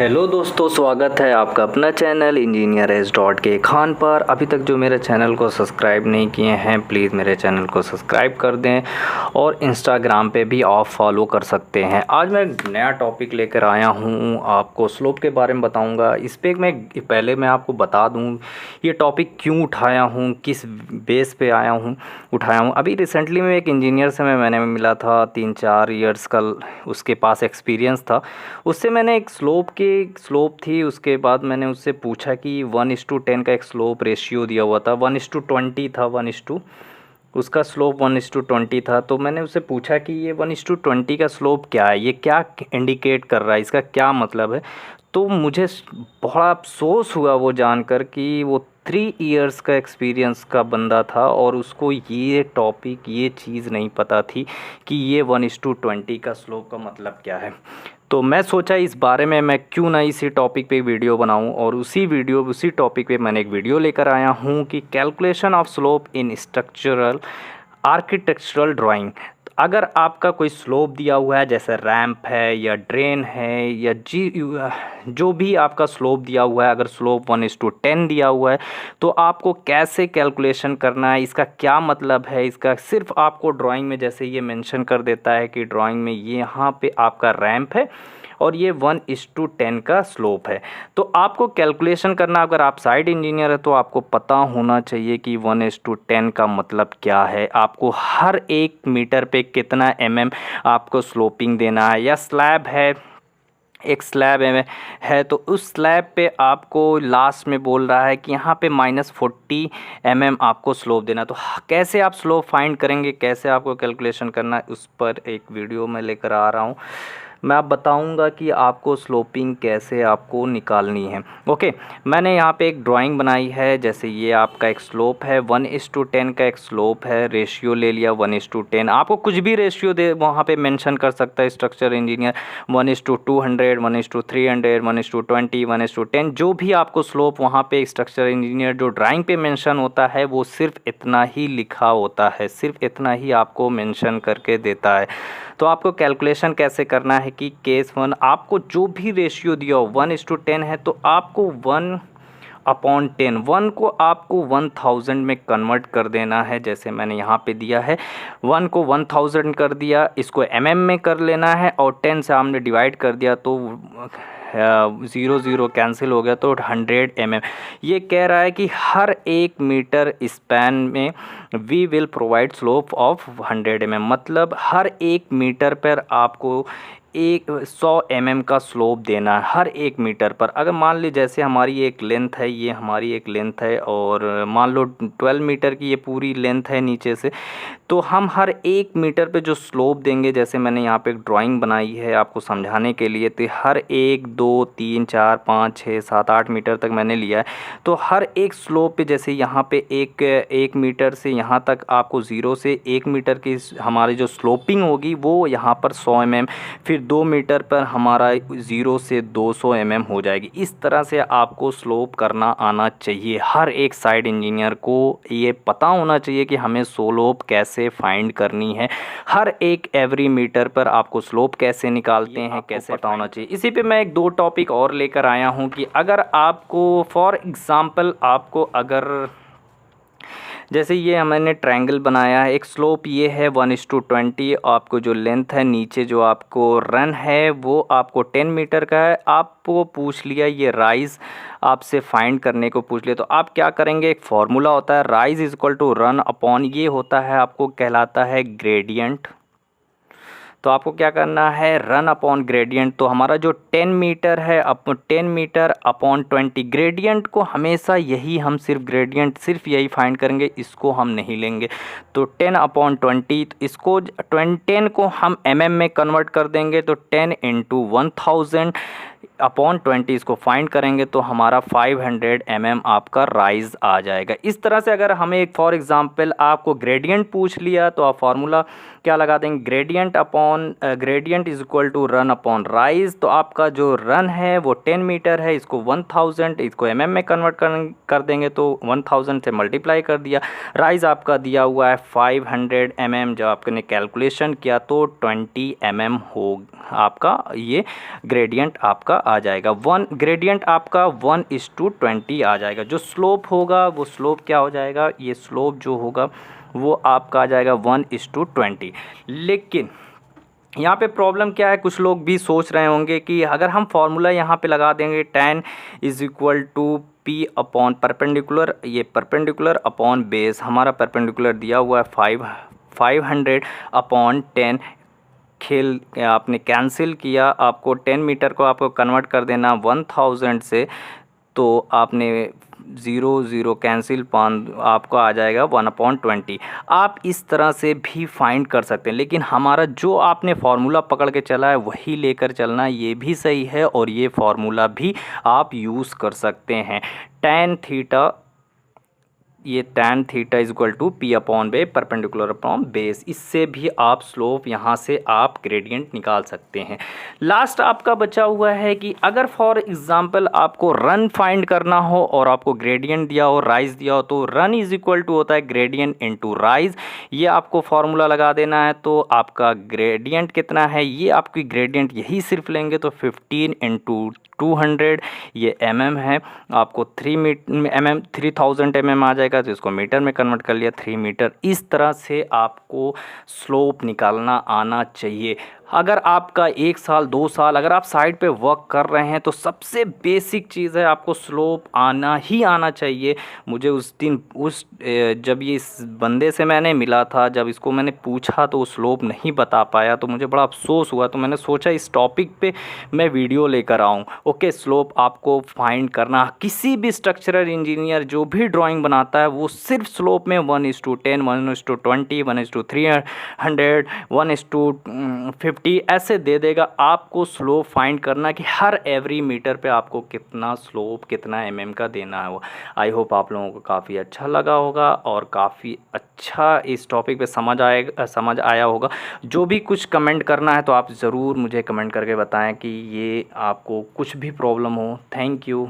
Hello दोस्तों, स्वागत है आपका अपना चैनल इंजीनियर एस डॉट के खान पर। अभी तक जो मेरे चैनल को सब्सक्राइब नहीं किए हैं, प्लीज़ मेरे चैनल को सब्सक्राइब कर दें और इंस्टाग्राम पे भी आप फॉलो कर सकते हैं। आज मैं एक नया टॉपिक लेकर आया हूँ, आपको स्लोप के बारे में बताऊँगा। इस पर मैं आपको बता दूँ ये टॉपिक क्यों उठाया हूँ, किस बेस पे उठाया हूँ। अभी रिसेंटली में एक इंजीनियर से मैंने मिला था, 3-4 ईयर्स का उसके पास एक्सपीरियंस था। उससे मैंने एक स्लोप थी, उसके बाद मैंने उससे पूछा कि 1:10 का एक स्लोप रेशियो दिया हुआ था, 1:20 था, उसका स्लोप 1:20 था। तो मैंने उससे पूछा कि ये 1:20 का स्लोप क्या है, ये क्या इंडिकेट कर रहा है, इसका क्या मतलब है। तो मुझे बड़ा अफसोस हुआ वो जानकर कि वो 3 इयर्स का एक्सपीरियंस का बंदा था और उसको ये टॉपिक, ये चीज़ नहीं पता थी कि ये 1:20 का स्लोप का मतलब क्या है। तो मैं सोचा इस बारे में मैं क्यों ना इसी टॉपिक पे वीडियो बनाऊं, और उसी टॉपिक पे मैंने एक वीडियो लेकर आया हूं कि calculation of slope in structural architectural drawing. अगर आपका कोई स्लोप दिया हुआ है, जैसे रैंप है या ड्रेन है या जो भी आपका स्लोप दिया हुआ है, अगर स्लोप 1:10 दिया हुआ है तो आपको कैसे कैलकुलेशन करना है, इसका क्या मतलब है। इसका सिर्फ आपको ड्राइंग में जैसे ये मेंशन कर देता है कि ड्राइंग में ये यहाँ पे आपका रैंप है और ये 1:10 का स्लोप है। तो आपको कैलकुलेशन करना, अगर आप साइड इंजीनियर है तो आपको पता होना चाहिए कि 1:10 का मतलब क्या है। आपको हर 1 मीटर पे कितना आपको स्लोपिंग देना है, या स्लैब है, एक स्लैब है तो उस स्लैब पे आपको लास्ट में बोल रहा है कि यहाँ पे -40 आपको स्लोप देना। तो कैसे आप स्लोप फाइंड करेंगे, कैसे आपको कैलकुलेशन करना है, उस पर एक वीडियो मैं लेकर आ रहा हूँ। मैं आप बताऊंगा कि आपको स्लोपिंग कैसे आपको निकालनी है। ओके, मैंने यहाँ पे एक ड्राइंग बनाई है। जैसे ये आपका एक स्लोप है, 1:10 का एक स्लोप है, रेशियो ले लिया 1:10। आपको कुछ भी रेशियो दे वहाँ पे मेंशन कर सकता है स्ट्रक्चर इंजीनियर, 1:200, 1:300, 1:20, 1:10, जो भी आपको स्लोप वहाँ पे स्ट्रक्चर इंजीनियर जो ड्राइंग पे मेंशन होता है वो सिर्फ इतना ही लिखा होता है, सिर्फ इतना ही आपको मेंशन करके देता है। तो आपको कैलकुलेशन कैसे करना है कि केस 1 आपको जो भी रेशियो दिया हो, 1:10 है तो आपको 1/10, 1 को आपको 1000 में कन्वर्ट कर देना है। जैसे मैंने यहाँ पे दिया है 1 को 1000 कर दिया, इसको में कर लेना है और 10 से हमने डिवाइड कर दिया तो 0 कैंसिल हो गया तो 100 ये कह रहा है कि हर 1 मीटर स्पैन में we will provide slope of 100 मतलब हर 1 मीटर पर आपको 100 का स्लोप देना है हर 1 मीटर पर। अगर मान ली जैसे हमारी एक लेंथ है, ये हमारी एक लेंथ है और मान लो 12 मीटर की ये पूरी लेंथ है नीचे से, तो हम हर 1 मीटर पे जो स्लोप देंगे, जैसे मैंने यहाँ पे एक ड्राइंग बनाई है आपको समझाने के लिए, तो हर 1, 2, 3, 4, 5, 6, 7, 8 मीटर तक मैंने लिया है। तो हर एक स्लोप पे जैसे यहाँ पे 1 मीटर से यहाँ तक आपको 0 से 1 मीटर की हमारी जो स्लोपिंग होगी वो यहाँ पर 100 फिर 2 मीटर पर हमारा 0 से 200 हो जाएगी। इस तरह से आपको स्लोप करना आना चाहिए। हर एक साइड इंजीनियर को ये पता होना चाहिए कि हमें स्लोप कैसे फाइंड करनी है, हर एक एवरी मीटर पर आपको स्लोप कैसे निकालते हैं, कैसे पता होना चाहिए। इसी पे मैं एक 2 टॉपिक और लेकर आया हूँ कि अगर आपको फॉर एग्ज़ाम्पल आपको अगर जैसे ये मैंने ट्रायंगल बनाया है, एक स्लोप ये है 1:20, आपको जो लेंथ है नीचे जो आपको रन है वो आपको 10 मीटर का है। आपको पूछ लिया ये राइज़ आपसे फाइंड करने को पूछ लिया, तो आप क्या करेंगे, एक फार्मूला होता है rise equal to run upon, ये होता है आपको कहलाता है ग्रेडियंट। तो आपको क्या करना है, रन अपॉन ग्रेडियंट। तो हमारा जो 10 मीटर है 10 मीटर अपॉन 20, ग्रेडियंट को हमेशा यही हम सिर्फ ग्रेडियंट सिर्फ यही फाइंड करेंगे, इसको हम नहीं लेंगे। तो 10/20, तो इसको 10 को हम में कन्वर्ट कर देंगे, तो 10 × 1000 अपॉन 20 इसको फाइंड करेंगे तो हमारा 500 आपका राइज आ जाएगा। इस तरह से अगर हमें एक फॉर एग्जांपल आपको ग्रेडियंट पूछ लिया तो आप फार्मूला क्या लगा देंगे, gradient upon upon gradient is equal to run upon rise. तो आपका जो रन है वो 10 मीटर है, इसको 1000 इसको mm में कन्वर्ट कर देंगे तो 1000 से मल्टीप्लाई कर दिया। राइज आपका दिया हुआ है 500 mm, जब आपने कैलकुलेशन किया तो 20 mm हो आपका ये ग्रेडियंट आपका आ जाएगा। ग्रेडियंट आपका 1:20 आ जाएगा। जो स्लोप होगा वो स्लोप क्या हो जाएगा, ये स्लोप जो होगा वो आपका आ जाएगा 1:20। लेकिन यहाँ पे प्रॉब्लम क्या है, कुछ लोग भी सोच रहे होंगे कि अगर हम फॉर्मूला यहाँ पे लगा देंगे tan is equal to P upon perpendicular, ये परपेंडिकुलर अपॉन बेस, हमारा परपेंडिकुलर दिया हुआ है 500 अपॉन 10, खेल आपने कैंसिल किया, आपको 10 मीटर को आपको कन्वर्ट कर देना 1000 से, तो आपने 0 कैंसिल पान आपको आ जाएगा 1/20। आप इस तरह से भी फाइंड कर सकते हैं, लेकिन हमारा जो आपने फार्मूला पकड़ के चला है वही लेकर चलना, ये भी सही है और ये फार्मूला भी आप यूज़ कर सकते हैं। tan थीटा, ये tan theta is equal to P upon B perpendicular upon base, इससे भी आप स्लोप यहाँ से आप ग्रेडियंट निकाल सकते हैं। लास्ट आपका बचा हुआ है कि अगर फॉर एग्जांपल आपको रन फाइंड करना हो और आपको ग्रेडियंट दिया हो, राइज दिया हो, तो रन इज इक्वल टू होता है ग्रेडियंट इनटू राइज। ये आपको फार्मूला लगा देना है। तो आपका ग्रेडियंट कितना है, ये आपकी ग्रेडियंट यही सिर्फ लेंगे तो 15 × 200, ये mm है, आपको 3000 mm आ जाएगा, तो इसको मीटर में कन्वर्ट कर लिया 3 मीटर। इस तरह से आपको स्लोप निकालना आना चाहिए। अगर आपका 1 साल 2 साल अगर आप साइड पे वर्क कर रहे हैं तो सबसे बेसिक चीज़ है आपको स्लोप आना ही आना चाहिए। मुझे उस दिन जब ये इस बंदे से मैंने मिला था, जब इसको मैंने पूछा तो वो स्लोप नहीं बता पाया, तो मुझे बड़ा अफसोस हुआ। तो मैंने सोचा इस टॉपिक पे मैं वीडियो लेकर आऊँ। ओके, स्लोप आपको फाइंड करना, किसी भी स्ट्रक्चरल इंजीनियर जो भी ड्राइंग बनाता है वो सिर्फ स्लोप में 1:10, 1:20, 1:300, 1:50 ऐसे दे देगा। आपको स्लोप फाइंड करना कि हर एवरी मीटर पे आपको कितना स्लोप, कितना mm का देना है वो। आई होप आप लोगों को काफ़ी अच्छा लगा होगा और काफ़ी अच्छा इस टॉपिक पे समझ आया होगा। जो भी कुछ कमेंट करना है तो आप ज़रूर मुझे कमेंट करके बताएं कि ये आपको कुछ भी प्रॉब्लम हो। Thank you.